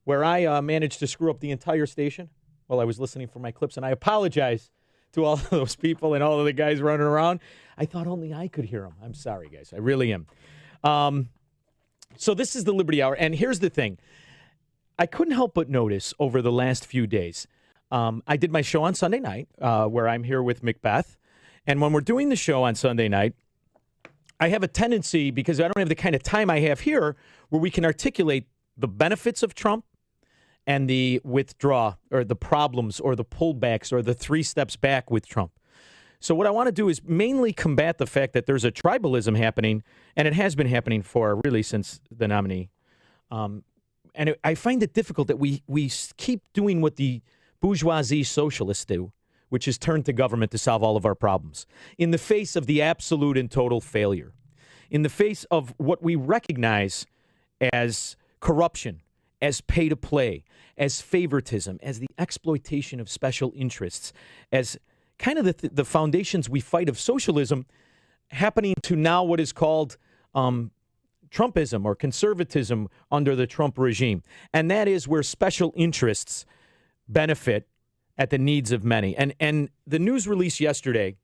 where I managed to screw up the entire station while I was listening for my clips, and I apologize to all of those people and all of the guys running around. I thought only I could hear them. I'm sorry, guys. I really am. So this is the Liberty Hour, and here's the thing. I couldn't help but notice over the last few days, I did my show on Sunday night where I'm here with Macbeth, and when we're doing the show on Sunday night, I have a tendency, because I don't have the kind of time I have here, where we can articulate the benefits of Trump and the withdraw or the problems or the pullbacks or the 3 steps back with Trump. So what I want to do is mainly combat the fact that there's a tribalism happening, and it has been happening for really since the nominee. I find it difficult that we keep doing what the bourgeoisie socialists do, which is turn to government to solve all of our problems, in the face of the absolute and total failure, in the face of what we recognize as corruption, as pay-to-play, as favoritism, as the exploitation of special interests, as kind of the foundations we fight of socialism happening to now what is called Trumpism or conservatism under the Trump regime. And that is where special interests benefit at the needs of many. And the news release yesterday,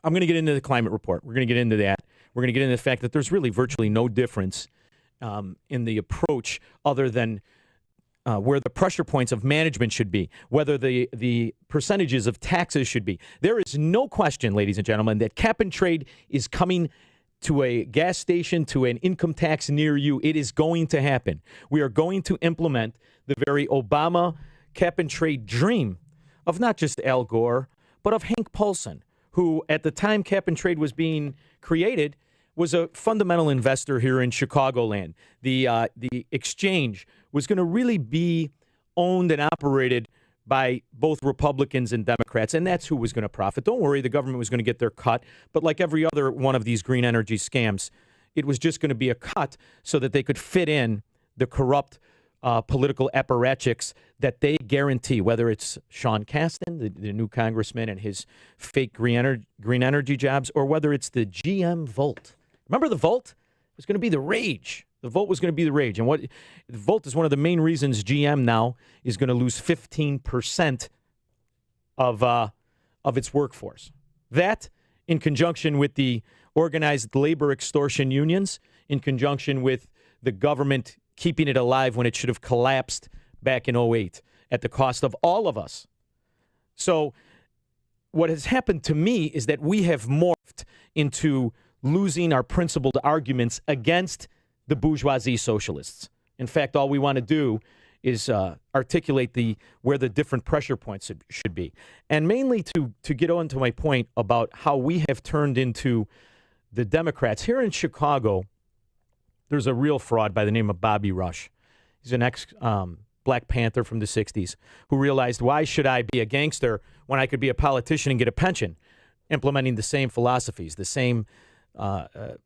I'm going to get into the climate report. We're going to get into that. We're going to get into the fact that there's really virtually no difference in the approach other than where the pressure points of management should be, whether the percentages of taxes should be. There is no question, ladies and gentlemen, that cap and trade is coming to a gas station, to an income tax near you. It is going to happen. We are going to implement the very Obama cap and trade dream of not just Al Gore, but of Hank Paulson, who at the time cap and trade was being created was a fundamental investor here in Chicagoland. The exchange was going to really be owned and operated by both Republicans and Democrats, and that's who was going to profit. Don't worry, the government was going to get their cut, but like every other one of these green energy scams, it was just going to be a cut so that they could fit in the corrupt political apparatchiks that they guarantee, whether it's Sean Casten, the new congressman, and his fake green energy jobs, or whether it's the GM Volt. Remember the Volt? It was going to be the rage. The Volt was going to be the rage. And the Volt is one of the main reasons GM now is going to lose 15% of its workforce. That, in conjunction with the organized labor extortion unions, in conjunction with the government keeping it alive when it should have collapsed back in 2008 at the cost of all of us. So what has happened to me is that we have morphed into losing our principled arguments against the bourgeoisie socialists. In fact, all we want to do is articulate where the different pressure points should be. And mainly to get on to my point about how we have turned into the Democrats. Here in Chicago, there's a real fraud by the name of Bobby Rush. He's an ex-Black Panther from the 60s who realized, why should I be a gangster when I could be a politician and get a pension, implementing the same philosophies, the same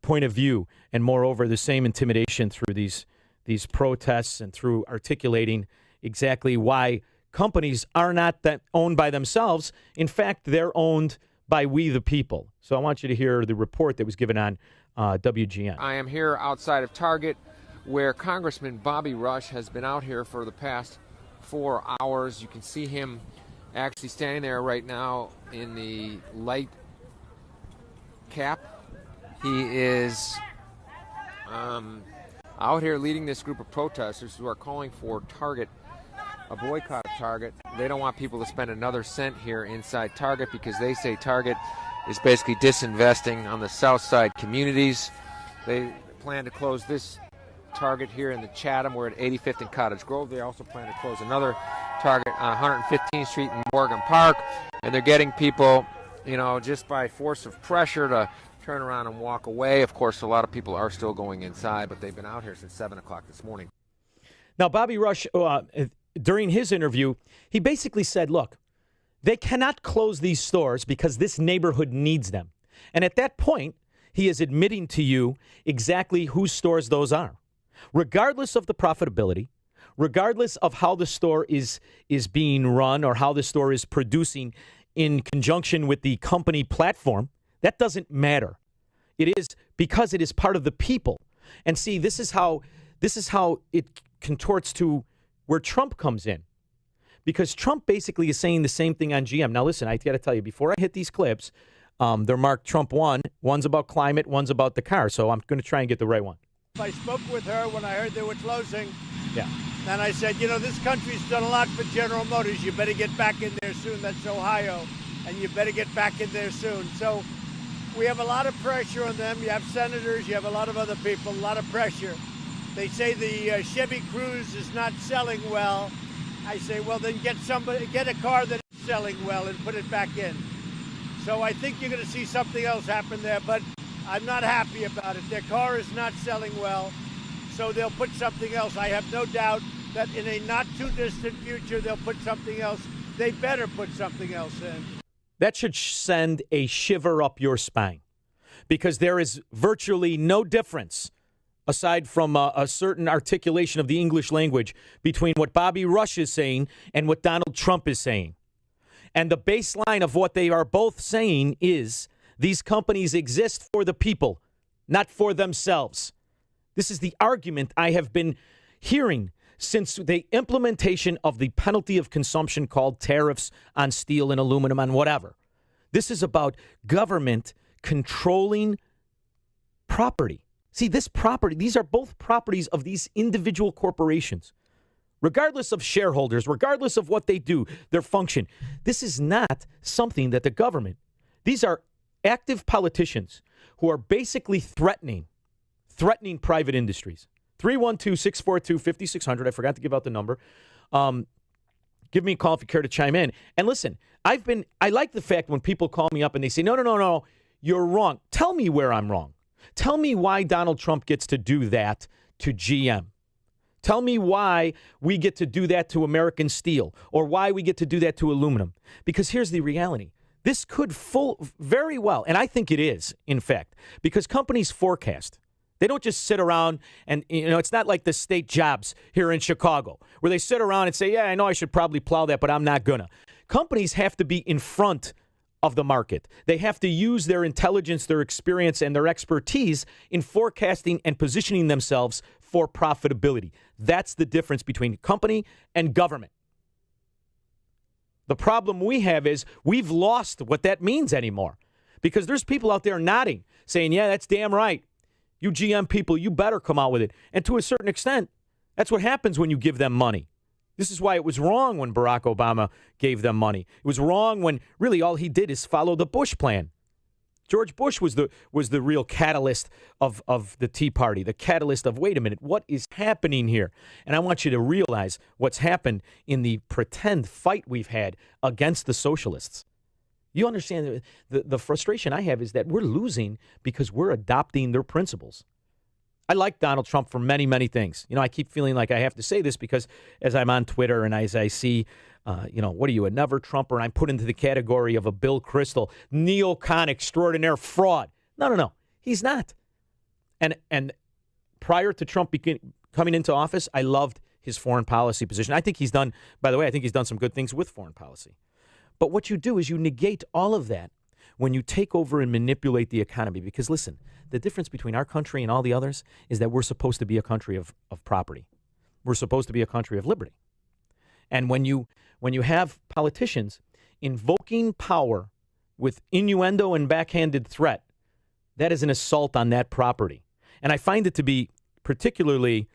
point of view, and moreover, the same intimidation through these protests and through articulating exactly why companies are not owned by themselves. In fact, they're owned by we the people. So I want you to hear the report that was given on WGN. I am here outside of Target, where Congressman Bobby Rush has been out here for the past 4 hours. You can see him actually standing there right now in the light cap. He is out here leading this group of protesters who are calling for Target, a boycott of Target. They don't want people to spend another cent here inside Target because they say Target is basically disinvesting on the south side communities. They plan to close this Target here in the Chatham. We're at 85th and Cottage Grove. They also plan to close another Target on 115th Street in Morgan Park. And they're getting people, just by force of pressure to turn around and walk away. Of course, a lot of people are still going inside, but they've been out here since 7 o'clock this morning. Now, Bobby Rush, during his interview, he basically said, look, they cannot close these stores because this neighborhood needs them. And at that point, he is admitting to you exactly whose stores those are. Regardless of the profitability, regardless of how the store is being run or how the store is producing in conjunction with the company platform, that doesn't matter. It is because it is part of the people. And see, this is how it contorts to where Trump comes in. Because Trump basically is saying the same thing on GM. Now, listen, I got to tell you, before I hit these clips, they're marked Trump 1. One's about climate, one's about the car. So I'm going to try and get the right one. I spoke with her when I heard they were closing. Yeah. And I said, this country's done a lot for General Motors. You better get back in there soon. That's Ohio. And you better get back in there soon. So we have a lot of pressure on them. You have senators. You have a lot of other people. A lot of pressure. They say the Chevy Cruze is not selling well. I say, well, then get a car that is selling well and put it back in. So I think you're going to see something else happen there, but I'm not happy about it. Their car is not selling well, so they'll put something else. I have no doubt that in a not too distant future, they'll put something else. They better put something else in. That should send a shiver up your spine, because there is virtually no difference aside from a certain articulation of the English language between what Bobby Rush is saying and what Donald Trump is saying. And the baseline of what they are both saying is these companies exist for the people, not for themselves. This is the argument I have been hearing since the implementation of the penalty of consumption called tariffs on steel and aluminum and whatever. This is about government controlling property. See, this property, these are both properties of these individual corporations. Regardless of shareholders, regardless of what they do, their function, this is not something that the government, these are active politicians who are basically threatening private industries. 312-642-5600. I forgot to give out the number. Give me a call if you care to chime in. And listen, I like the fact when people call me up and they say, no, you're wrong. Tell me where I'm wrong. Tell me why Donald Trump gets to do that to GM. Tell me why we get to do that to American Steel, or why we get to do that to aluminum. Because here's the reality. This could very well, and I think it is, in fact, because companies forecast. They don't just sit around and, it's not like the state jobs here in Chicago where they sit around and say, yeah, I know I should probably plow that, but I'm not gonna. Companies have to be in front of the market. They have to use their intelligence, their experience, and their expertise in forecasting and positioning themselves for profitability. That's the difference between company and government. The problem we have is we've lost what that means anymore, because there's people out there nodding, saying, yeah, that's damn right. You GM people, you better come out with it. And to a certain extent, that's what happens when you give them money. This is why it was wrong when Barack Obama gave them money. It was wrong when really all he did is follow the Bush plan. George Bush was the real catalyst of the Tea Party, the catalyst of, wait a minute, what is happening here? And I want you to realize what's happened in the pretend fight we've had against the socialists. You understand the frustration I have is that we're losing because we're adopting their principles. I like Donald Trump for many, many things. I keep feeling like I have to say this because as I'm on Twitter and as I see, what are you, a never Trumper? And I'm put into the category of a Bill Kristol, neocon extraordinaire fraud. No. He's not. And prior to Trump coming into office, I loved his foreign policy position. I think he's done some good things with foreign policy. But what you do is you negate all of that when you take over and manipulate the economy. Because listen, the difference between our country and all the others is that we're supposed to be a country of property. We're supposed to be a country of liberty. And when you have politicians invoking power with innuendo and backhanded threat, that is an assault on that property. And I find it to be particularly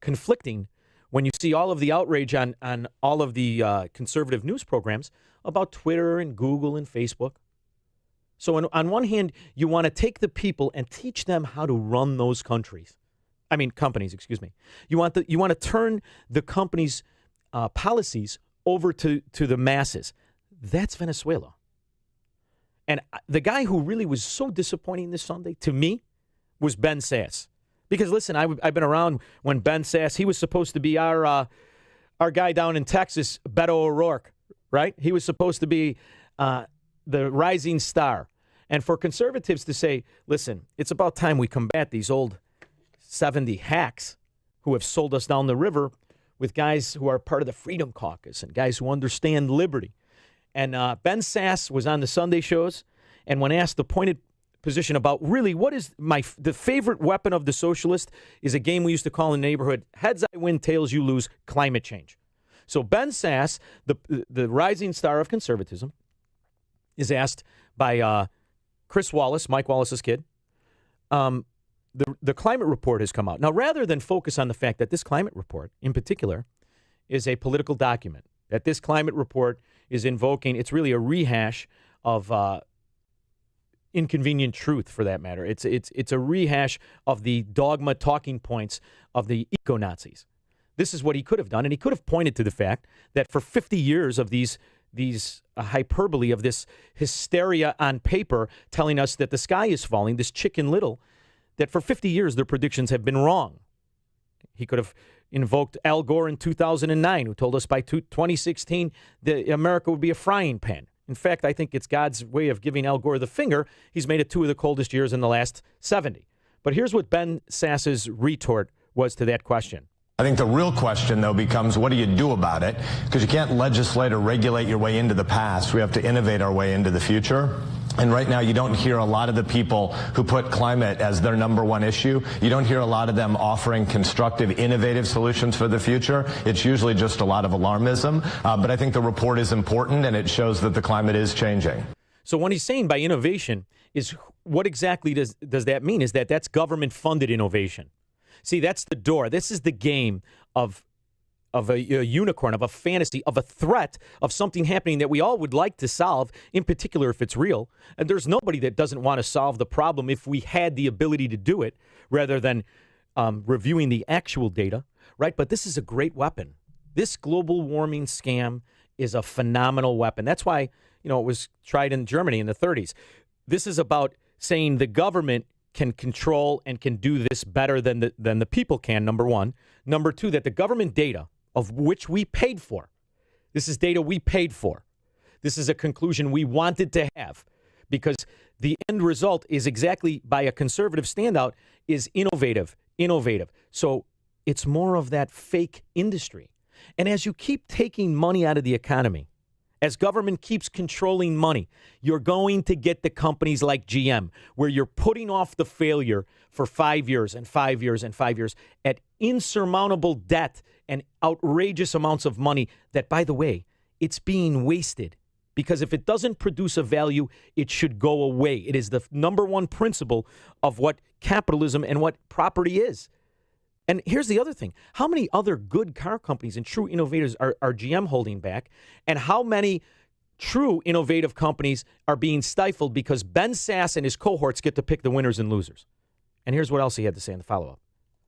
conflicting when you see all of the outrage on all of the conservative news programs about Twitter and Google and Facebook. So on one hand, you want to take the people and teach them how to run those companies, excuse me. You want to turn the companies' policies over to the masses. That's Venezuela. And the guy who really was so disappointing this Sunday to me was Ben Sasse. Because listen, I've been around when Ben Sasse, he was supposed to be our guy down in Texas, Beto O'Rourke, right? He was supposed to be the rising star. And for conservatives to say, listen, it's about time we combat these old 70 hacks who have sold us down the river with guys who are part of the Freedom Caucus and guys who understand liberty. And Ben Sasse was on the Sunday shows, and when asked the pointed position about really what is the favorite weapon of the socialist is a game we used to call in the neighborhood, heads I win, tails you lose, climate change. So Ben Sasse, the rising star of conservatism, is asked by Chris Wallace, Mike Wallace's kid, the climate report has come out. Now, rather than focus on the fact that this climate report, in particular, is a political document, that this climate report is invoking, it's really a rehash of inconvenient truth, for that matter. It's a rehash of the dogma talking points of the eco-Nazis. This is what he could have done, and he could have pointed to the fact that for 50 years of these hyperbole, of this hysteria on paper telling us that the sky is falling, this Chicken Little, that for 50 years their predictions have been wrong. He could have invoked Al Gore in 2009, who told us by 2016 that America would be a frying pan. In fact, I think it's God's way of giving Al Gore the finger. He's made it 2 of the coldest years in the last 70. But here's what Ben Sasse's retort was to that question. I think the real question, though, becomes what do you do about it? Because you can't legislate or regulate your way into the past. We have to innovate our way into the future. And right now, you don't hear a lot of the people who put climate as their number one issue. You don't hear a lot of them offering constructive, innovative solutions for the future. It's usually just a lot of alarmism. But I think the report is important, and it shows that the climate is changing. So what he's saying by innovation is, what exactly does that mean? Is that's government-funded innovation. See, that's the door. This is the game of a unicorn, of a fantasy, of a threat, of something happening that we all would like to solve, in particular if it's real. And there's nobody that doesn't want to solve the problem if we had the ability to do it, rather than reviewing the actual data, right? But this is a great weapon. This global warming scam is a phenomenal weapon. That's why, it was tried in Germany in the 30s. This is about saying the government can control and can do this better than the people can, number one. Number two, that the government data, of which we paid for, this is data we paid for. This is a conclusion we wanted to have, because the end result is exactly, by a conservative standout, is innovative. So it's more of that fake industry. And as you keep taking money out of the economy, as government keeps controlling money, you're going to get the companies like GM, where you're putting off the failure for 5 years and 5 years and 5 years at insurmountable debt and outrageous amounts of money that, by the way, it's being wasted. Because if it doesn't produce a value, it should go away. It is the number one principle of what capitalism and what property is. And here's the other thing. How many other good car companies and true innovators are GM holding back? And how many true innovative companies are being stifled because Ben Sasse and his cohorts get to pick the winners and losers? And here's what else he had to say in the follow-up.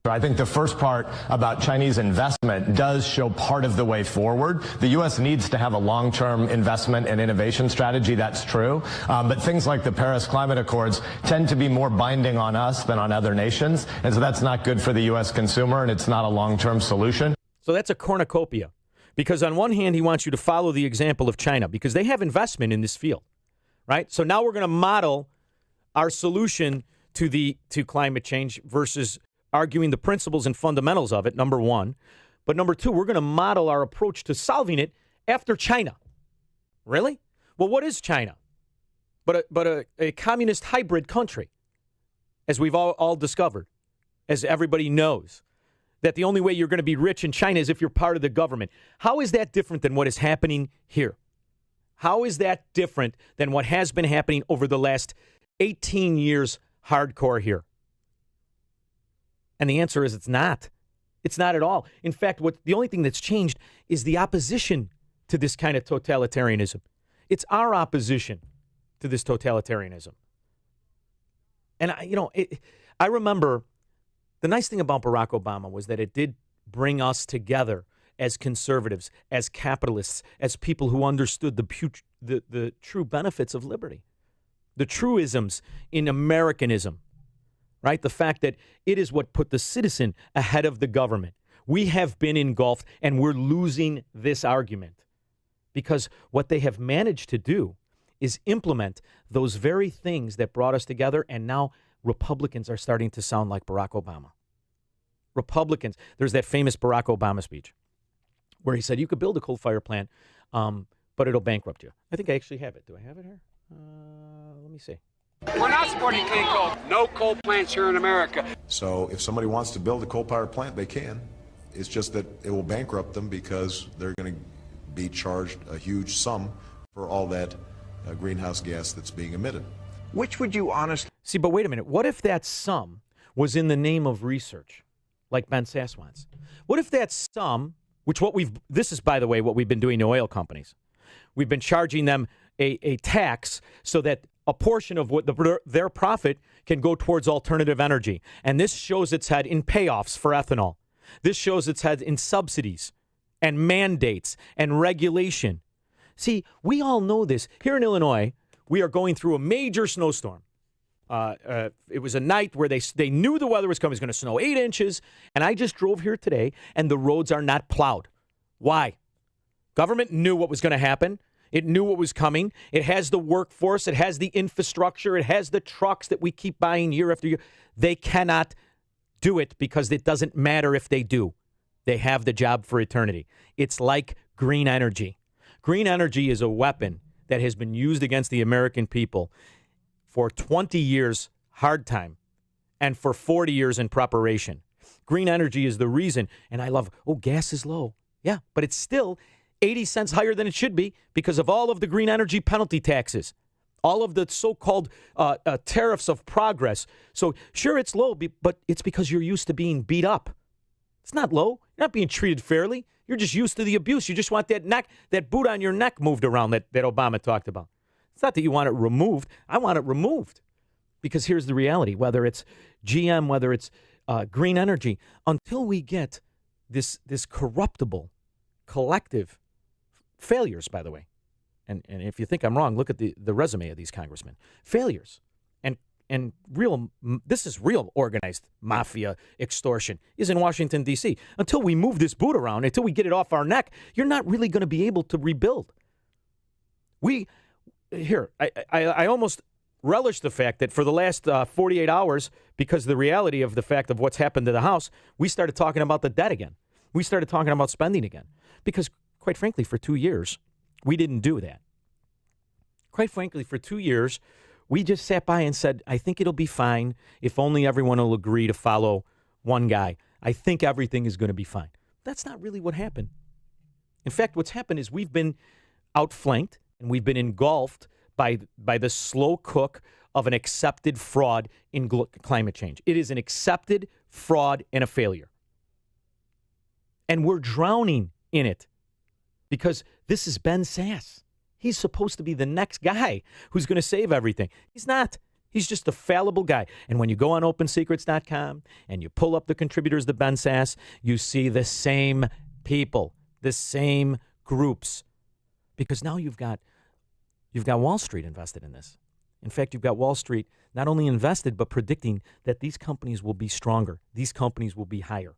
I think the first part about Chinese investment does show part of the way forward. The U.S. needs to have a long-term investment and innovation strategy. That's true. But things like the Paris Climate Accords tend to be more binding on us than on other nations. And so that's not good for the U.S. consumer, and it's not a long-term solution. So that's a cornucopia. Because on one hand, he wants you to follow the example of China, because they have investment in this field, right? So now we're going to model our solution to climate change versus arguing the principles and fundamentals of it, number one. But number two, we're going to model our approach to solving it after China. Really? Well, what is China? But a communist hybrid country, as we've all discovered, as everybody knows, that the only way you're going to be rich in China is if you're part of the government. How is that different than what is happening here? How is that different than what has been happening over the last 18 years hardcore here? And the answer is it's not. It's not at all. In fact, the only thing that's changed is the opposition to this kind of totalitarianism. It's our opposition to this totalitarianism. And I remember the nice thing about Barack Obama was that it did bring us together as conservatives, as capitalists, as people who understood the true benefits of liberty, the truisms in Americanism. Right? The fact that it is what put the citizen ahead of the government. We have been engulfed, and we're losing this argument, because what they have managed to do is implement those very things that brought us together, and now Republicans are starting to sound like Barack Obama. Republicans, there's that famous Barack Obama speech where he said, you could build a coal-fired plant, but it'll bankrupt you. I think I actually have it. Do I have it here? Let me see. We're not supporting clean coal. No coal plants here in America. So if somebody wants to build a coal-powered plant, they can. It's just that it will bankrupt them because they're going to be charged a huge sum for all that greenhouse gas that's being emitted. Which would you honestly... See, but wait a minute. What if that sum was in the name of research, like Ben Sass wants? What if that sum, this is, by the way, what we've been doing to oil companies. We've been charging them a tax so that a portion of what their profit can go towards alternative energy. And this shows its head in payoffs for ethanol. This shows its head in subsidies and mandates and regulation. See, we all know this. Here in Illinois, we are going through a major snowstorm. It was a night where they knew the weather was coming. It was going to snow 8 inches. And I just drove here today, and the roads are not plowed. Why? Government knew what was going to happen. It knew what was coming. It has the workforce. It has the infrastructure. It has the trucks that we keep buying year after year. They cannot do it because it doesn't matter if they do. They have the job for eternity. It's like green energy. Green energy is a weapon that has been used against the American people for 20 years hard time and for 40 years in preparation. Green energy is the reason. And I love, gas is low. Yeah, but it's still 80 cents higher than it should be because of all of the green energy penalty taxes, all of the so-called tariffs of progress. So sure, it's low, but it's because you're used to being beat up. It's not low. You're not being treated fairly. You're just used to the abuse. You just want that boot on your neck moved around that Obama talked about. It's not that you want it removed. I want it removed because here's the reality. Whether it's GM, whether it's green energy, until we get this corruptible collective failures, by the way. And if you think I'm wrong, look at the resume of these congressmen. Failures. And this is real organized mafia extortion is in Washington, D.C. Until we move this boot around, until we get it off our neck, you're not really going to be able to rebuild. I almost relish the fact that for the last 48 hours, because the reality of the fact of what's happened to the House, we started talking about the debt again. We started talking about spending again. Because, quite frankly, for 2 years, we didn't do that. Quite frankly, for 2 years, we just sat by and said, I think it'll be fine if only everyone will agree to follow one guy. I think everything is going to be fine. That's not really what happened. In fact, what's happened is we've been outflanked and we've been engulfed by the slow cook of an accepted fraud in climate change. It is an accepted fraud and a failure. And we're drowning in it because this is Ben Sass. He's supposed to be the next guy who's going to save everything. He's not. He's just a fallible guy. And when you go on OpenSecrets.com and you pull up the contributors to Ben Sass, you see the same people, the same groups. Because now you've got Wall Street invested in this. In fact, you've got Wall Street not only invested, but predicting that these companies will be stronger. These companies will be higher.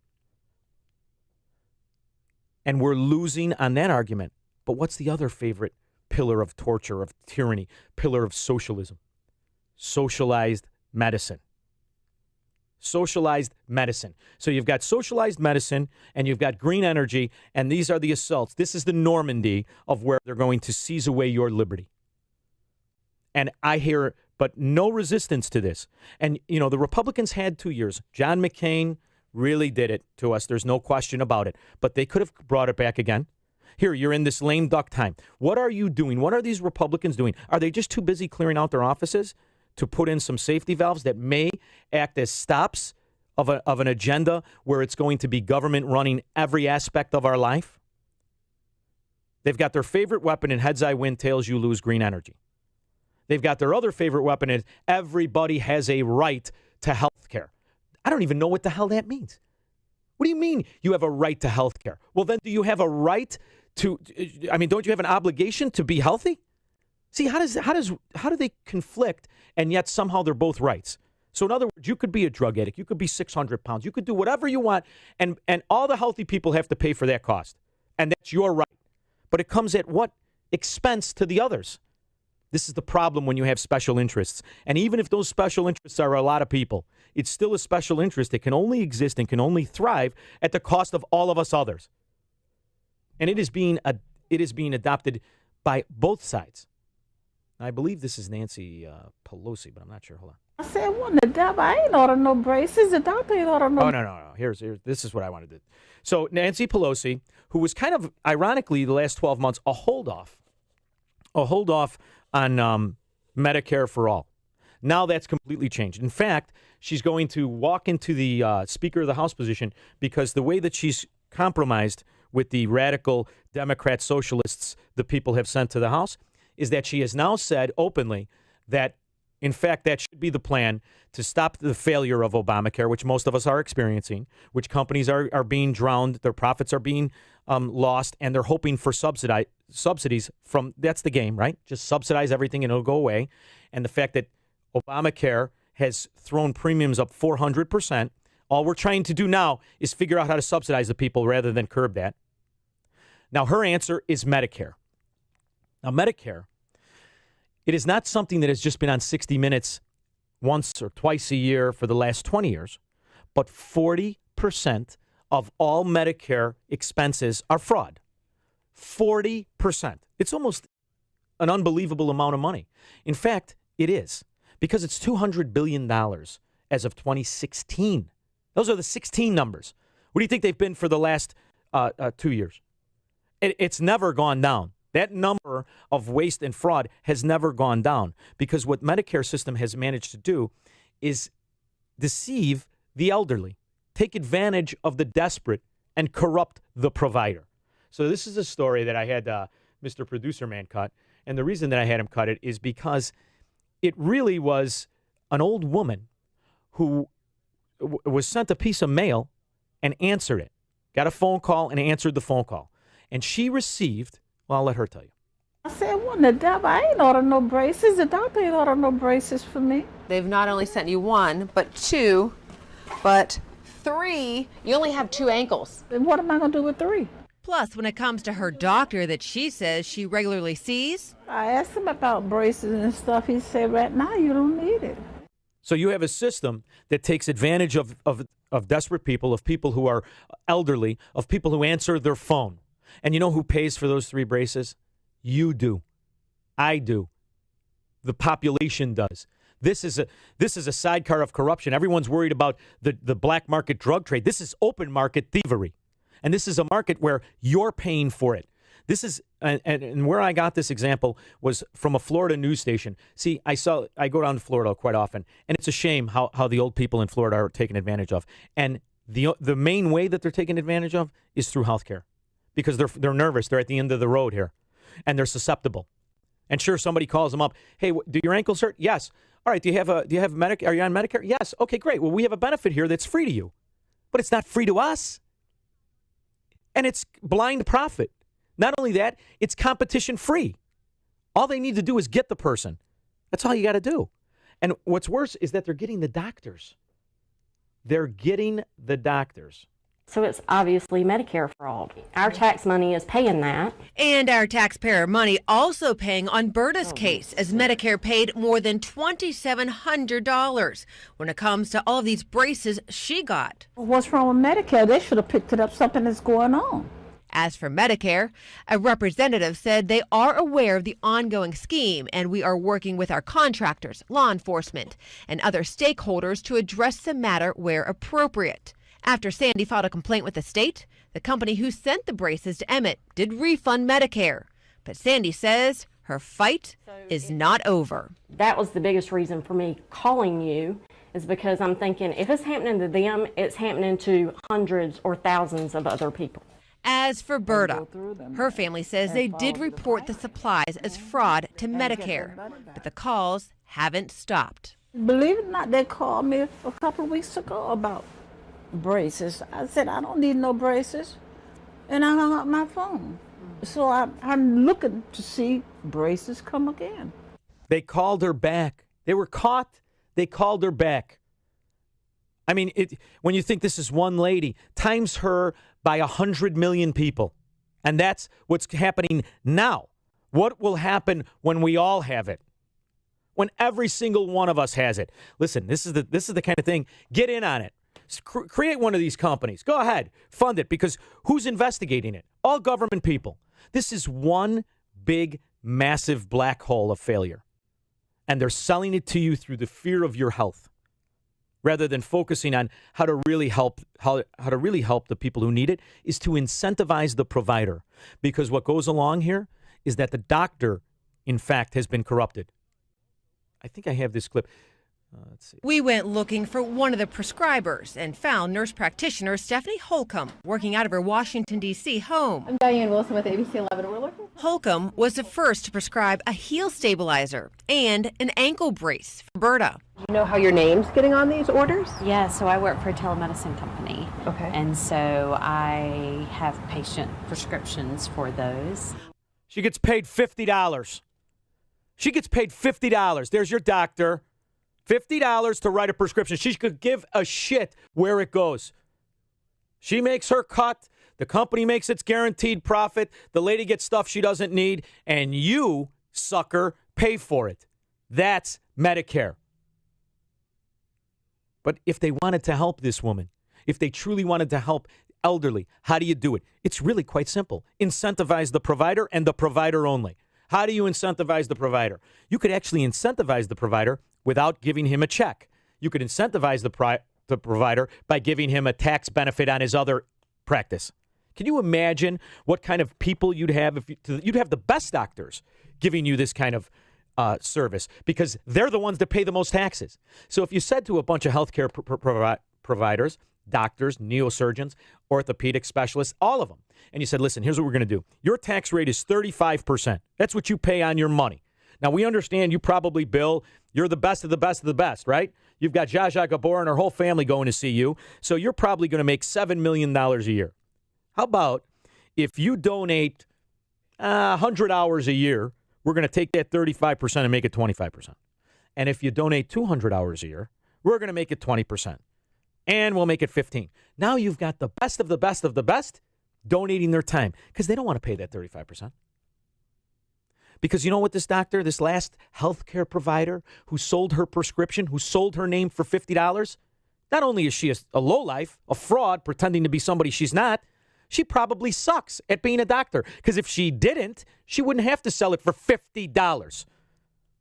And we're losing on that argument. But what's the other favorite pillar of torture, of tyranny, pillar of socialism? Socialized medicine. Socialized medicine. So you've got socialized medicine and you've got green energy, and these are the assaults. This is the Normandy of where they're going to seize away your liberty. And I hear but no resistance to this. And, the Republicans had 2 years. John McCain really did it to us. There's no question about it. But they could have brought it back again. Here, you're in this lame duck time. What are you doing? What are these Republicans doing? Are they just too busy clearing out their offices to put in some safety valves that may act as stops of an agenda where it's going to be government running every aspect of our life? They've got their favorite weapon in heads I win, tails you lose, green energy. They've got their other favorite weapon is everybody has a right to health care. I don't even know what the hell that means. What do you mean you have a right to health care? Well, then do you have a right to, don't you have an obligation to be healthy? See, how do they conflict and yet somehow they're both rights? So in other words, you could be a drug addict, you could be 600 pounds, you could do whatever you want, and all the healthy people have to pay for that cost. And that's your right. But it comes at what expense to the others? This is the problem when you have special interests. And even if those special interests are a lot of people, it's still a special interest that can only exist and can only thrive at the cost of all of us others. And it is being adopted by both sides. I believe this is Nancy Pelosi, but I'm not sure. Hold on. I said, what the devil? I ain't order no braces. The doctor ain't order no. Oh, no. Here's this is what I wanted to do. So Nancy Pelosi, who was kind of, ironically, the last 12 months, a hold off on Medicare for all. Now that's completely changed. In fact, she's going to walk into the Speaker of the House position because the way that she's compromised with the radical Democrat socialists the people have sent to the House is that she has now said openly that, in fact, that should be the plan to stop the failure of Obamacare, which most of us are experiencing, which companies are being drowned, their profits are being lost, and they're hoping for subsidies from, that's the game, right? Just subsidize everything and it'll go away. And the fact that Obamacare has thrown premiums up 400%, all we're trying to do now is figure out how to subsidize the people rather than curb that. Now, her answer is Medicare. Now, Medicare, it is not something that has just been on 60 Minutes once or twice a year for the last 20 years, but 40% of all Medicare expenses are fraud. 40%. It's almost an unbelievable amount of money. In fact, it is, because it's $200 billion as of 2016. Those are the 16 numbers. What do you think they've been for the last 2 years? It's never gone down. That number of waste and fraud has never gone down because what Medicare system has managed to do is deceive the elderly, take advantage of the desperate, and corrupt the provider. So this is a story that I had Mr. Producer Man cut, and the reason that I had him cut it is because it really was an old woman who was sent a piece of mail and answered it, got a phone call and answered the phone call. And she received, well, I'll let her tell you. I said, what the devil? I ain't order no braces. The doctor ain't order no braces for me. They've not only sent you one, but two, but three. You only have 2 ankles. And what am I going to do with 3? Plus, when it comes to her doctor that she says she regularly sees, I asked him about braces and stuff. He said, right now, you don't need it. So you have a system that takes advantage of desperate people, of people who are elderly, of people who answer their phone. And you know who pays for those 3 braces? You do. I do. The population does. This is a sidecar of corruption. Everyone's worried about the black market drug trade. This is open market thievery. And this is a market where you're paying for it. This is, and where I got this example was from a Florida news station. See, I go down to Florida quite often, and it's a shame how the old people in Florida are taken advantage of. And the main way that they're taken advantage of is through healthcare. Because they're nervous. They're at the end of the road here, and they're susceptible. And sure, somebody calls them up. Hey, do your ankles hurt? Yes. All right. Do you have Medicare? Are you on Medicare? Yes. Okay, great. Well, we have a benefit here that's free to you, but it's not free to us. And it's blind profit. Not only that, it's competition free. All they need to do is get the person. That's all you got to do. And what's worse is that they're getting the doctors. They're getting the doctors. So it's obviously Medicare fraud. Our tax money is paying that. and our taxpayer money also paying on Berta's case, as Medicare paid more than $2,700 when it comes to all of these braces she got. What's wrong with Medicare? They should have picked it up. Something that's going on. As for Medicare, a representative said they are aware of the ongoing scheme, and we are working with our contractors, law enforcement, and other stakeholders to address the matter where appropriate. After Sandy filed a complaint with the state, the company who sent the braces to Emmett did refund Medicare. But Sandy says her fight is not over. That was the biggest reason for me calling you, is because I'm thinking if it's happening to them, it's happening to hundreds or thousands of other people. As for Berta, her family says they did report the supplies as fraud to Medicare, but the calls haven't stopped. Believe it or not, they called me a couple of weeks ago about braces. I said, I don't need no braces. And I hung up my phone. So I'm looking to see braces come again. They called her back. They were caught. They called her back. I mean, when you think this is one lady, times her by 100 million people. And that's what's happening now. What will happen when we all have it? When every single one of us has it. Listen, this is the kind of thing. Get in on it. Create one of these companies. Go ahead. Fund it, because who's investigating it? All government people. This is one big, massive black hole of failure. and they're selling it to you through the fear of your health, rather than focusing on how to really help the people who need it, is to incentivize the provider. Because what goes along here is that the doctor, in fact, has been corrupted. I think I have this clip. Let's see. We went looking for one of the prescribers and found nurse practitioner Stephanie Holcomb working out of her Washington, D.C. home. I'm Diane Wilson with ABC 11. We're looking. Holcomb was the first to prescribe a heel stabilizer and an ankle brace for Berta. You know how your name's getting on these orders? Yeah, so I work for a telemedicine company. Okay. And so I have patient prescriptions for those. She gets paid $50. She gets paid $50. There's your doctor. $50 to write a prescription. She could give a shit where it goes. She makes her cut. The company makes its guaranteed profit. The lady gets stuff she doesn't need. And you, sucker, pay for it. That's Medicare. But if they wanted to help this woman, if they truly wanted to help elderly, how do you do it? It's really quite simple. Incentivize the provider and the provider only. How do you incentivize the provider? You could actually incentivize the provider without giving him a check. You could incentivize the provider by giving him a tax benefit on his other practice. Can you imagine what kind of people you'd have? You'd have the best doctors giving you this kind of service, because they're the ones that pay the most taxes. So if you said to a bunch of healthcare providers, doctors, neurosurgeons, orthopedic specialists, all of them, and you said, listen, here's what we're going to do. Your tax rate is 35%. That's what you pay on your money. Now, we understand you probably bill, you're the best of the best of the best, right? You've got Zsa Zsa Gabor and her whole family going to see you, so you're probably going to make $7 million a year. How about if you donate 100 hours a year, we're going to take that 35% and make it 25%. And if you donate 200 hours a year, we're going to make it 20%. And we'll make it 15. Now you've got the best of the best of the best donating their time, because they don't want to pay that 35%. Because you know what, this doctor, this last healthcare provider who sold her prescription, who sold her name for $50, not only is she a lowlife, a fraud, pretending to be somebody she's not, she probably sucks at being a doctor. Because if she didn't, she wouldn't have to sell it for $50.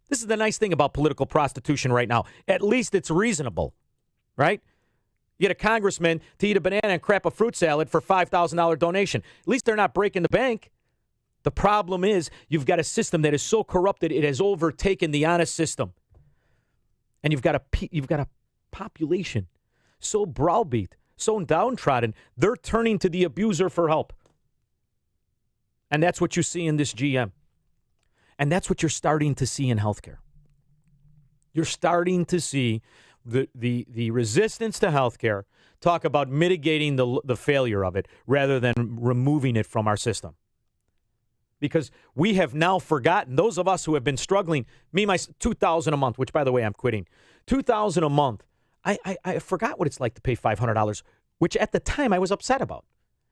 This is the nice thing about political prostitution right now. At least it's reasonable, right? You get a congressman to eat a banana and crap a fruit salad for $5,000 donation. At least they're not breaking the bank. The problem is you've got a system that is so corrupted it has overtaken the honest system. And you've got a population so browbeat, so downtrodden, they're turning to the abuser for help. And that's what you see in this GM. And that's what you're starting to see in healthcare. You're starting to see the resistance to healthcare talk about mitigating the failure of it rather than removing it from our system. Because we have now forgotten, those of us who have been struggling, $2,000 a month, which, by the way, I'm quitting. $2,000 a month. I forgot what it's like to pay $500, which at the time I was upset about.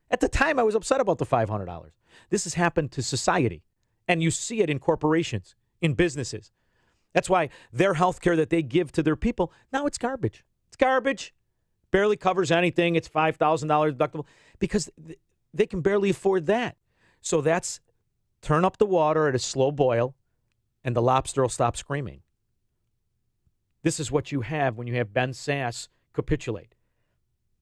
At the time I was upset about the $500. This has happened to society, and you see it in corporations, in businesses. That's why their health care that they give to their people, now it's garbage. It's garbage. Barely covers anything. It's $5,000 deductible because they can barely afford that. So that's turn up the water at a slow boil, and the lobster will stop screaming. This is what you have when you have Ben Sasse capitulate.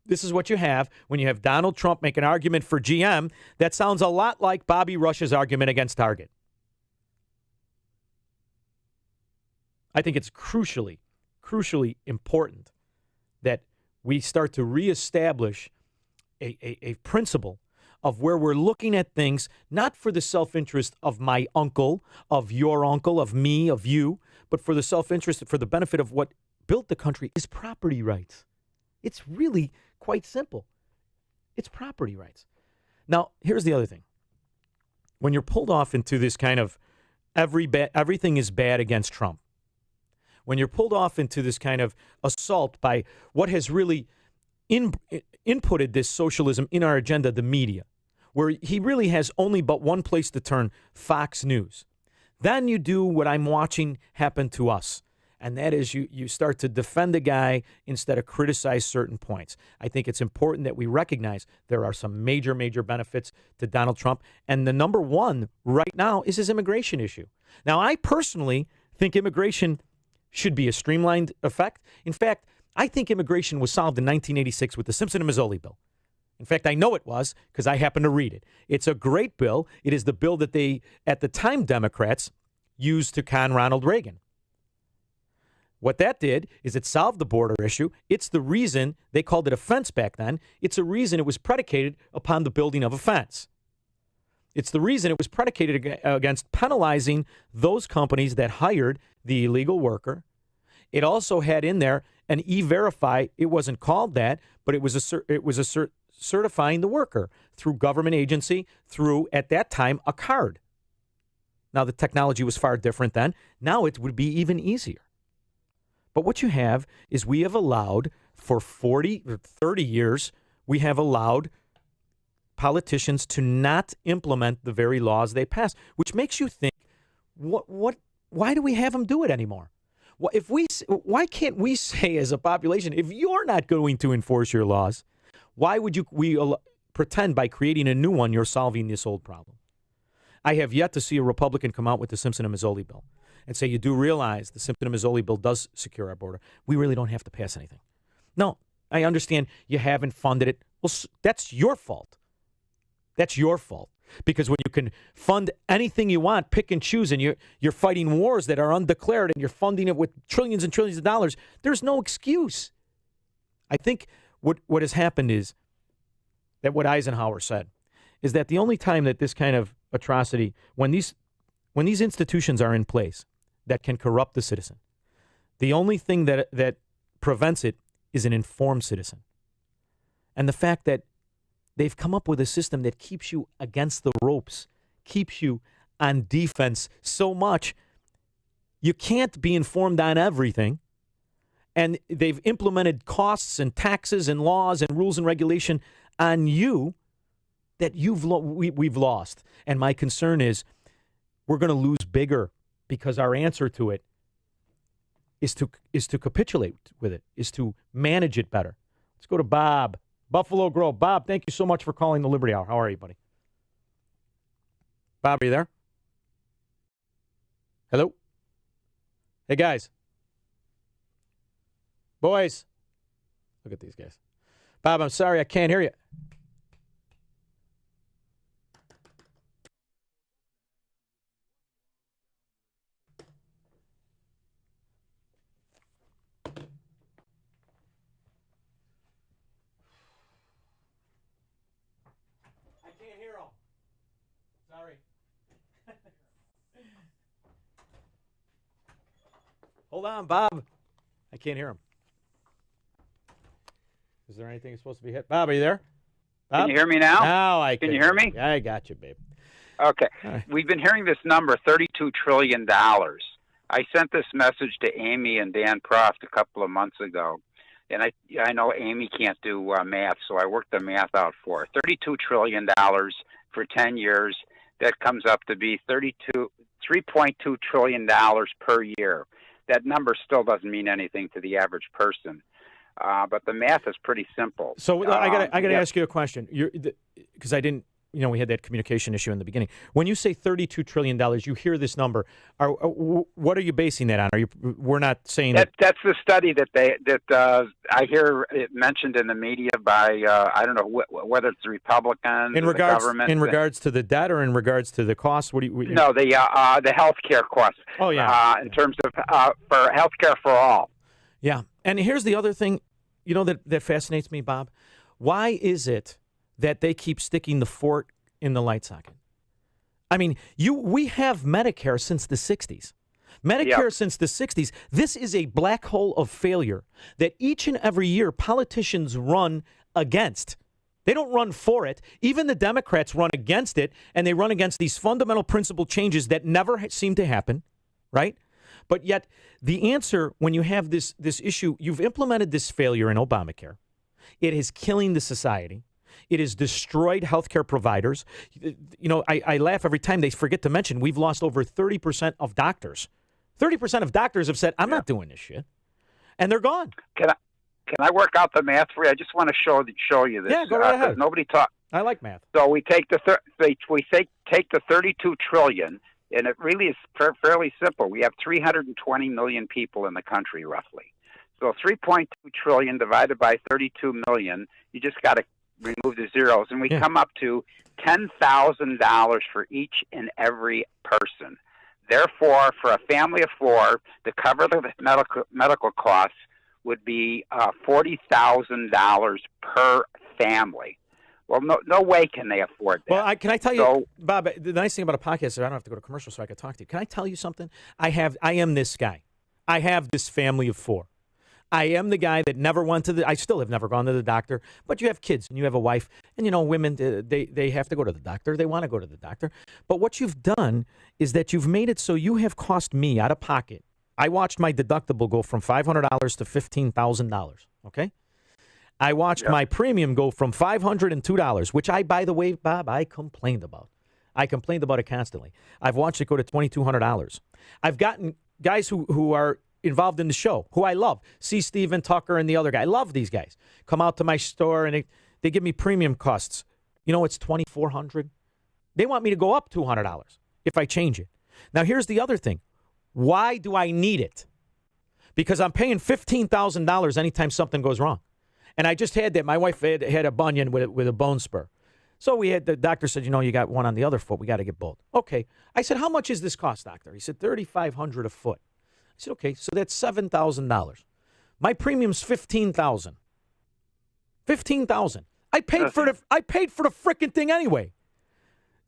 This is what you have when you have Donald Trump make an argument for GM that sounds a lot like Bobby Rush's argument against Target. I think it's crucially important that we start to reestablish a principle of where we're looking at things not for the self-interest of my uncle, of your uncle, of me, of you, but for the self-interest, for the benefit of what built the country is property rights. It's really quite simple. It's property rights. Now, here's the other thing. When you're pulled off into this kind of everything is bad against Trump, when you're pulled off into this kind of assault by what has really inputted this socialism in our agenda, the media, where he really has only but one place to turn, Fox News. Then you do what I'm watching happen to us, and that is you start to defend the guy instead of criticize certain points. I think it's important that we recognize there are some major, major benefits to Donald Trump, and the number one right now is his immigration issue. Now, I personally think immigration should be a streamlined effect. In fact, I think immigration was solved in 1986 with the Simpson and Mazzoli bill. In fact, I know it was because I happened to read it. It's a great bill. It is the bill that they, at the time, Democrats used to con Ronald Reagan. What that did is it solved the border issue. It's the reason they called it a fence back then. It's a reason it was predicated upon the building of a fence. It's the reason it was predicated against penalizing those companies that hired the illegal worker. It also had in there an E-Verify. It wasn't called that, but it was certifying the worker through government agency, through, at that time, a card. Now, the technology was far different then. Now it would be even easier. But what you have is we have allowed for 40 or 30 years, we have allowed politicians to not implement the very laws they pass, which makes you think, why do we have them do it anymore? Why can't we say as a population, if you're not going to enforce your laws, why would we pretend by creating a new one you're solving this old problem? I have yet to see a Republican come out with the Simpson and Mazzoli bill and say, you do realize the Simpson and Mazzoli bill does secure our border. We really don't have to pass anything. No, I understand you haven't funded it. Well, that's your fault. That's your fault. Because when you can fund anything you want, pick and choose, and you're fighting wars that are undeclared and you're funding it with trillions and trillions of dollars, there's no excuse. I think what has happened is that what Eisenhower said is that the only time that this kind of atrocity, when these institutions are in place that can corrupt the citizen, the only thing that prevents it is an informed citizen. And the fact that they've come up with a system that keeps you against the ropes, keeps you on defense so much, you can't be informed on everything. And they've implemented costs and taxes and laws and rules and regulation on you that we've lost. And my concern is we're going to lose bigger because our answer to it is to capitulate with it, is to manage it better. Let's go to Bob. Buffalo Grove. Bob, thank you so much for calling the Liberty Hour. How are you, buddy? Bob, are you there? Hello? Hey, guys. Boys. Look at these guys. Bob, I'm sorry, I can't hear you. Sorry. Hold on, Bob. I can't hear him. Is there anything supposed to be hit? Bob, are you there? Bob? Can you hear me now? Now I can. Can you hear me? I got you, babe. Okay. Right. We've been hearing this number, $32 trillion. I sent this message to Amy and Dan Proft a couple of months ago. And I know Amy can't do math, so I worked the math out for her. $32 trillion for 10 years. That comes up to be $3.2 trillion per year. That number still doesn't mean anything to the average person, but the math is pretty simple. So I got to ask you a question, because I didn't. We had that communication issue in the beginning. When you say $32 trillion, you hear this number. What are you basing that on? We're not saying that. That's the study that I hear it mentioned in the media by I don't know whether it's the Republicans or the government. In regards to the debt or in regards to the cost? No, the health care costs. Oh yeah. In terms of for health care for all. Yeah, and here's the other thing, that fascinates me, Bob. Why is it that they keep sticking the fork in the light socket? I mean, we have Medicare since the 60s. Medicare since the 60s. This is a black hole of failure that each and every year politicians run against. They don't run for it. Even the Democrats run against it, and they run against these fundamental principle changes that never seem to happen, right? But yet the answer, when you have this issue, you've implemented this failure in Obamacare. It is killing the society. It has destroyed healthcare providers. I laugh every time they forget to mention we've lost over 30% of doctors. 30% of doctors have said, I'm not doing this shit. And they're gone. Can I work out the math for you? I just want to show you this. Yeah, go right ahead. Nobody talk. I like math. So we take the take the $32 trillion, And it really is fairly simple. We have 320 million people in the country, roughly. So 3.2 trillion divided by 32 million, you just got to remove the zeros, and we come up to $10,000 for each and every person. Therefore, for a family of four, to cover the medical costs would be $40,000 per family. Well, no way can they afford that. Well, can I tell you, Bob, the nice thing about a podcast is I don't have to go to commercial so I can talk to you. Can I tell you something? I am this guy. I have this family of four. I am the guy that never went to I still have never gone to the doctor, but you have kids and you have a wife, and women, they have to go to the doctor. They want to go to the doctor. But what you've done is that you've made it so you have cost me out of pocket. I watched my deductible go from $500 to $15,000, okay? I watched my premium go from $502, which by the way, Bob, I complained about. I complained about it constantly. I've watched it go to $2,200. I've gotten guys who are involved in the show, who I love. See Steven Tucker and the other guy. I love these guys. Come out to my store and they give me premium costs. It's $2,400. They want me to go up $200 if I change it. Now, here's the other thing. Why do I need it? Because I'm paying $15,000 anytime something goes wrong. And I just had that. My wife had a bunion with a bone spur. So the doctor said, you got one on the other foot. We got to get both. Okay. I said, how much is this cost, doctor? He said, $3,500 a foot. I said, okay, so that's $7,000. My premium's $15,000. $15,000. I paid for the frickin' thing anyway.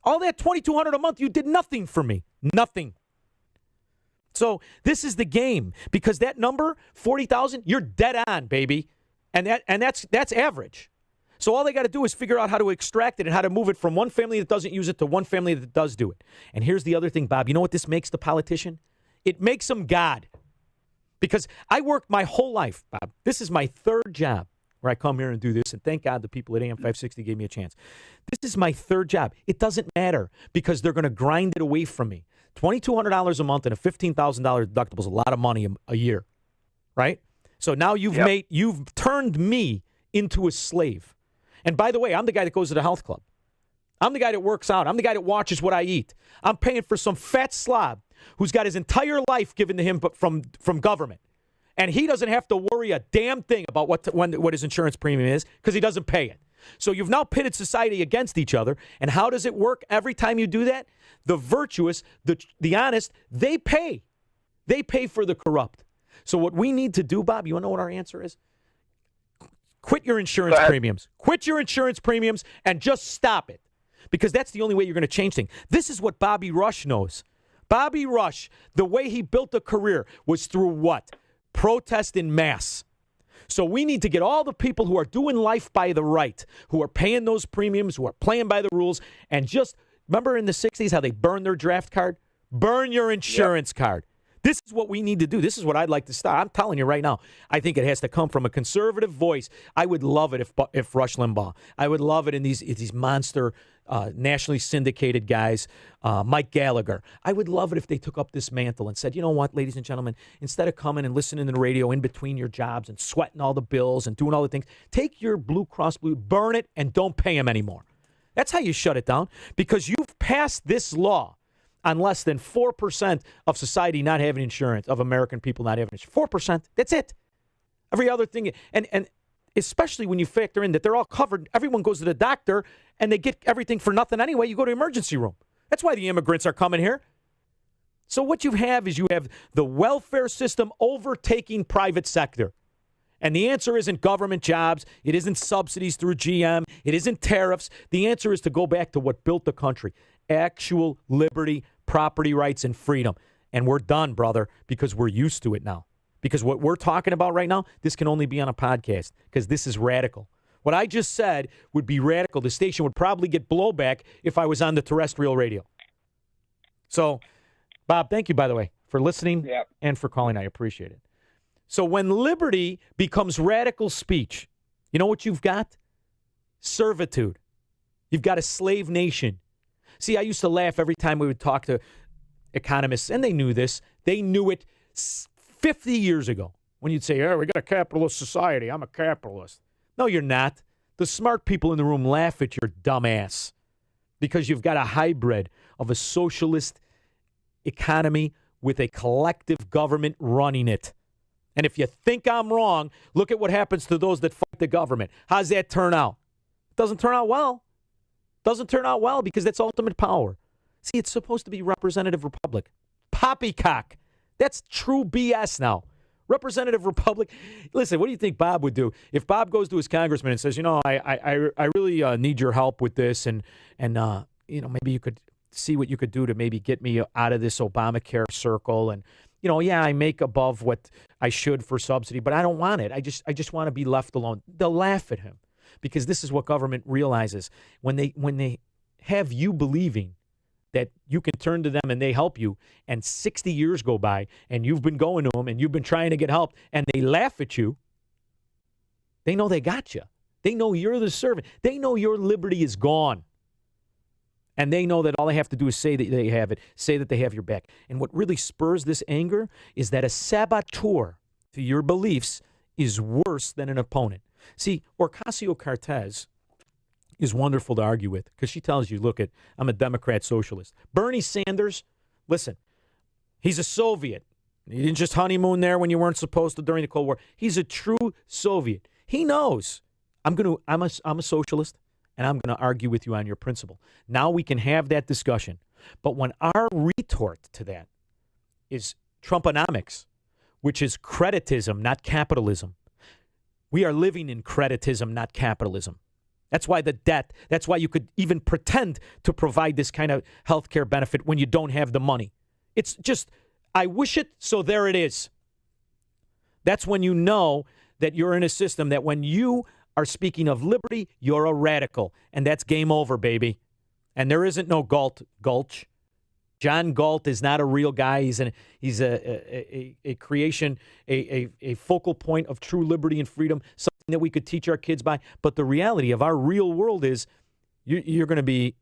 All that $2,200 a month, you did nothing for me. Nothing. So this is the game, because that number, 40,000, you're dead on, baby. And that's average. So all they got to do is figure out how to extract it and how to move it from one family that doesn't use it to one family that does do it. And here's the other thing, Bob. You know what this makes the politician? It makes them God. Because I worked my whole life, Bob. This is my third job where I come here and do this. And thank God the people at AM 560 gave me a chance. This is my third job. It doesn't matter because they're going to grind it away from me. $2,200 a month and a $15,000 deductible is a lot of money a year, right? So now you've turned me into a slave. And by the way, I'm the guy that goes to the health club. I'm the guy that works out. I'm the guy that watches what I eat. I'm paying for some fat slob who's got his entire life given to him from government. And he doesn't have to worry a damn thing about what his insurance premium is because he doesn't pay it. So you've now pitted society against each other. And how does it work every time you do that? The virtuous, the honest, they pay. They pay for the corrupt. So what we need to do, Bob, you want to know what our answer is? Quit your insurance premiums. Quit your insurance premiums and just stop it. Because that's the only way you're going to change things. This is what Bobby Rush knows. Bobby Rush, the way he built a career was through what? Protest in mass. So we need to get all the people who are doing life by the right, who are paying those premiums, who are playing by the rules, and just remember in the 60s how they burned their draft card? Burn your insurance card. This is what we need to do. This is what I'd like to start. I'm telling you right now, I think it has to come from a conservative voice. I would love it if Rush Limbaugh. I would love it in these monster nationally syndicated guys, Mike Gallagher. I would love it if they took up this mantle and said, you know what, ladies and gentlemen, instead of coming and listening to the radio in between your jobs and sweating all the bills and doing all the things, take your Blue Cross Blue, burn it, and don't pay them anymore. That's how you shut it down, because you've passed this law on less than 4% of society not having insurance, of American people not having insurance. 4%, that's it. Every other thing, and especially when you factor in that they're all covered. Everyone goes to the doctor, and they get everything for nothing anyway. You go to the emergency room. That's why the immigrants are coming here. So what you have is the welfare system overtaking private sector. And the answer isn't government jobs. It isn't subsidies through GM. It isn't tariffs. The answer is to go back to what built the country. Actual liberty, property rights, and freedom. And we're done, brother, because we're used to it now. Because what we're talking about right now, this can only be on a podcast, because this is radical. What I just said would be radical. The station would probably get blowback if I was on the terrestrial radio. So, Bob, thank you, by the way, for listening and for calling. I appreciate it. So when liberty becomes radical speech, you know what you've got? Servitude. You've got a slave nation. See, I used to laugh every time we would talk to economists, and they knew this. They knew it 50 years ago when you'd say, we got a capitalist society. I'm a capitalist. No, you're not. The smart people in the room laugh at your dumb ass because you've got a hybrid of a socialist economy with a collective government running it. And if you think I'm wrong, look at what happens to those that fight the government. How's that turn out? It doesn't turn out well. Doesn't turn out well because that's ultimate power. See, it's supposed to be representative republic. Poppycock. That's true BS now. Representative republic. Listen, what do you think Bob would do if Bob goes to his congressman and says, I really need your help with this, and maybe you could see what you could do to maybe get me out of this Obamacare circle, and I make above what I should for subsidy, but I don't want it. I just want to be left alone. They'll laugh at him because this is what government realizes when they have you believing that you can turn to them and they help you, and 60 years go by and you've been going to them and you've been trying to get help and they laugh at you. They know they got you. They know you're the servant. They know your liberty is gone. And they know that all they have to do is say that they have it, say that they have your back. And what really spurs this anger is that a saboteur to your beliefs is worse than an opponent. See, Ocasio-Cortez is wonderful to argue with because she tells you, look, I'm a Democrat socialist. Bernie Sanders, listen, he's a Soviet. He didn't just honeymoon there when you weren't supposed to during the Cold War. He's a true Soviet. He knows I'm a socialist. And I'm going to argue with you on your principle. Now we can have that discussion. But when our retort to that is Trumponomics, which is creditism, not capitalism, we are living in creditism, not capitalism. That's why the debt, that's why you could even pretend to provide this kind of health care benefit when you don't have the money. It's just, I wish it, so there it is. That's when you know that you're in a system that when you are speaking of liberty, you're a radical. And that's game over, baby. And there isn't no Gulch. John Galt is not a real guy. He's a creation, a focal point of true liberty and freedom, something that we could teach our kids by. But the reality of our real world is you're going to be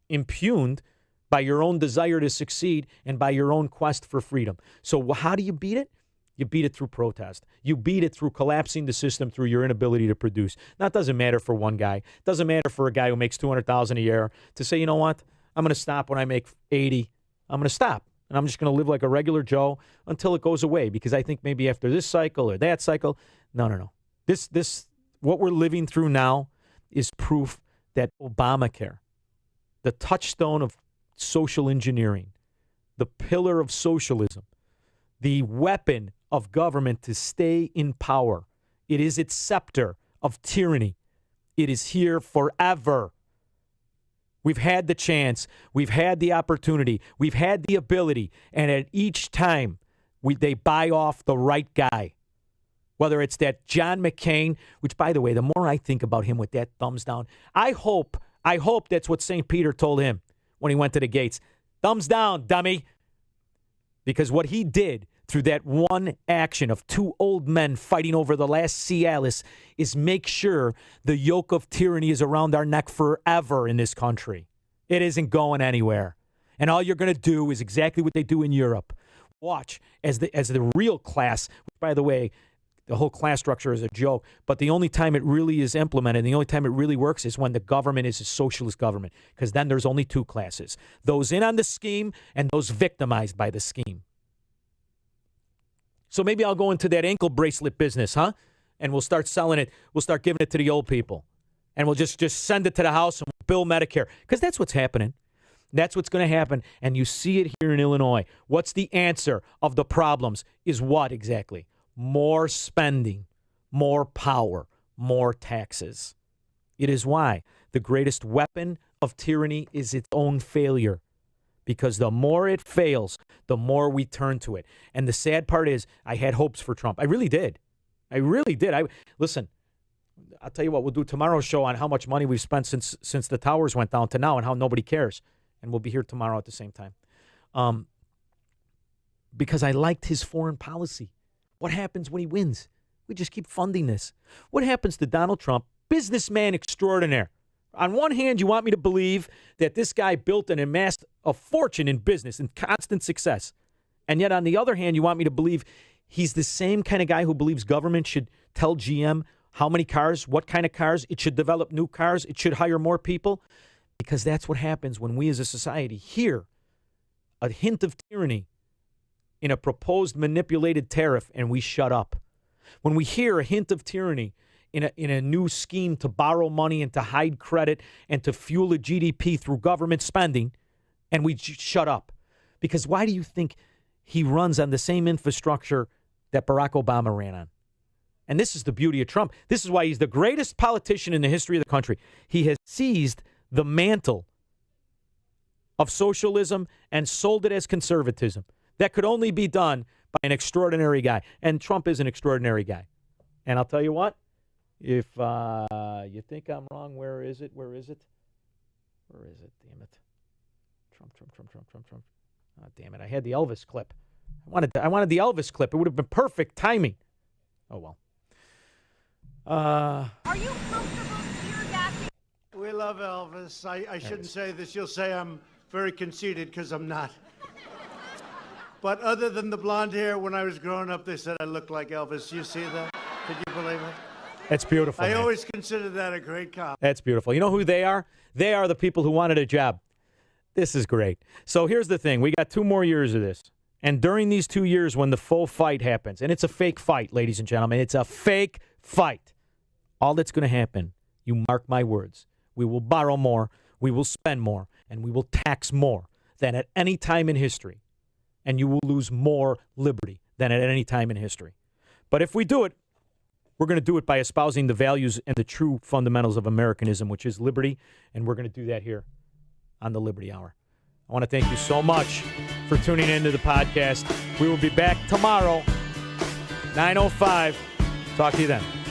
impugned by your own desire to succeed and by your own quest for freedom. So how do you beat it? You beat it through protest. You beat it through collapsing the system through your inability to produce. Now, it doesn't matter for one guy. It doesn't matter for a guy who makes $200,000 a year to say, you know what? I'm going to stop when I make 80. I'm going to stop. And I'm just going to live like a regular Joe until it goes away because I think maybe after this cycle or that cycle. No. This what we're living through now is proof that Obamacare, the touchstone of social engineering, the pillar of socialism, the weapon of government to stay in power. It is its scepter of tyranny. It is here forever. We've had the chance. We've had the opportunity. We've had the ability. And at each time, they buy off the right guy. Whether it's that John McCain, which, by the way, the more I think about him with that thumbs down, I hope that's what St. Peter told him when he went to the gates. Thumbs down, dummy. Because what he did through that one action of two old men fighting over the last Cialis is make sure the yoke of tyranny is around our neck forever in this country. It isn't going anywhere. And all you're going to do is exactly what they do in Europe. Watch as the real class, which, by the way, the whole class structure is a joke, but the only time it really is implemented, the only time it really works is when the government is a socialist government, because then there's only two classes, those in on the scheme and those victimized by the scheme. So maybe I'll go into that ankle bracelet business, huh? And we'll start selling it. We'll start giving it to the old people. And we'll just send it to the house and we'll bill Medicare. Because that's what's happening. That's what's going to happen. And you see it here in Illinois. What's the answer of the problems is what exactly? More spending, more power, more taxes. It is why the greatest weapon of tyranny is its own failure. Because the more it fails, the more we turn to it. And the sad part is I had hopes for Trump. I really did. Listen, I'll tell you what, we'll do tomorrow's show on how much money we've spent since the towers went down to now and how nobody cares. And we'll be here tomorrow at the same time. Because I liked his foreign policy. What happens when he wins? We just keep funding this. What happens to Donald Trump, businessman extraordinaire? On one hand, you want me to believe that this guy built and amassed a fortune in business and constant success. And yet, on the other hand, you want me to believe he's the same kind of guy who believes government should tell GM how many cars, what kind of cars, it should develop new cars, it should hire more people. Because that's what happens when we as a society here a hint of tyranny in a proposed manipulated tariff, and we shut up. When we hear a hint of tyranny in a new scheme to borrow money and to hide credit and to fuel a GDP through government spending, and we shut up. Because why do you think he runs on the same infrastructure that Barack Obama ran on? And this is the beauty of Trump. This is why he's the greatest politician in the history of the country. He has seized the mantle of socialism and sold it as conservatism. That could only be done by an extraordinary guy. And Trump is an extraordinary guy. And I'll tell you what, if you think I'm wrong, where is it? Damn it. Trump. Oh, damn it. I had the Elvis clip. I wanted the Elvis clip. It would have been perfect timing. Oh, well. Are you comfortable tear gassing? We love Elvis. I shouldn't say this. You'll say I'm very conceited because I'm not. But other than the blonde hair, when I was growing up, they said I looked like Elvis. You see that? Could you believe it? That's beautiful. I always considered that a great compliment. That's beautiful. You know who they are? They are the people who wanted a job. This is great. So here's the thing. We got 2 more years of this. And during these 2 years when the full fight happens, and it's a fake fight, ladies and gentlemen, it's a fake fight. All that's going to happen, you mark my words, we will borrow more, we will spend more, and we will tax more than at any time in history. And you will lose more liberty than at any time in history. But if we do it, we're going to do it by espousing the values and the true fundamentals of Americanism, which is liberty, and we're going to do that here on the Liberty Hour. I want to thank you so much for tuning into the podcast. We will be back tomorrow, 9:05. Talk to you then.